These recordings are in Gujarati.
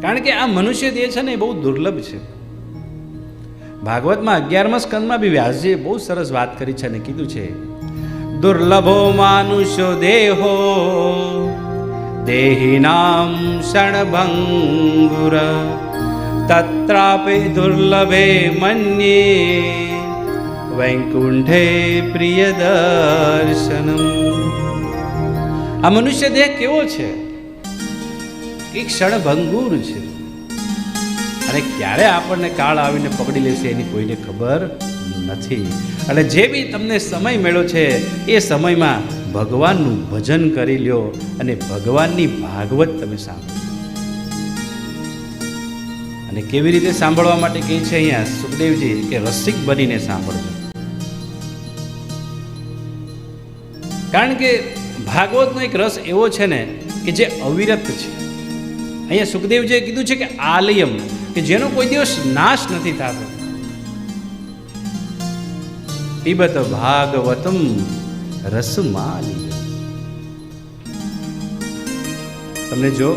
કારણ કે આ મનુષ્ય દેહ છે ને એ બહુ દુર્લભ છે. ભાગવતમાં 11મા સ્કંદમાં બી વ્યાસજીએ બહુ સરસ વાત કરી છે અને કીધું છે, દુર્લભો માનુષ્યો દેહો દેહિનામ ક્ષણભંગુર તત્રાપે દુર્લભે મન્યે વૈકુંઠે પ્રિય દર્શનમ. આ મનુષ્ય દેહ કેવો છે? એક ક્ષણભંગુર છે અને ક્યારે આપણને કાળ આવીને પકડી લેશે એની કોઈને ખબર નથી. અને જે બી તમને સમય મળ્યો છે એ સમયમાં ભગવાનનું ભજન કરી લ્યો અને ભગવાનની ભાગવત તમે સાંભળો. અને કેવી રીતે સાંભળવા માટે કહે છે અહીંયા સુખદેવજી કે રસિક બનીને સાંભળજો. કારણ કે ભાગવતનો એક રસ એવો છે ને કે જે અવિરત છે. અહીંયા સુખદેવજીએ કીધું છે કે આલયમ, કે જેનો કોઈ દિવસ નાશ નથી થતો. પીબત ભાગવતમ રસમાલી. તમને જો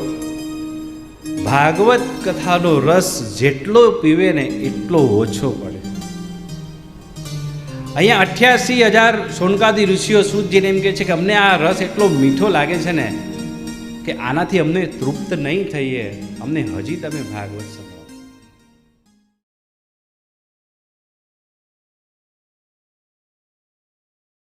ભાગવત કથાનો રસ જેટલો પીવે ને એટલો ઓછો પડે. અહીંયા 88,000 સોનકાદી ઋષિઓ સૂતજીને એમ કહે છે કે અમને આ રસ એટલો મીઠો લાગે છે ને કે આનાથી અમને તૃપ્ત નહીં થઈએ, અમને હજી તમે ભાગવત સંભળાવો.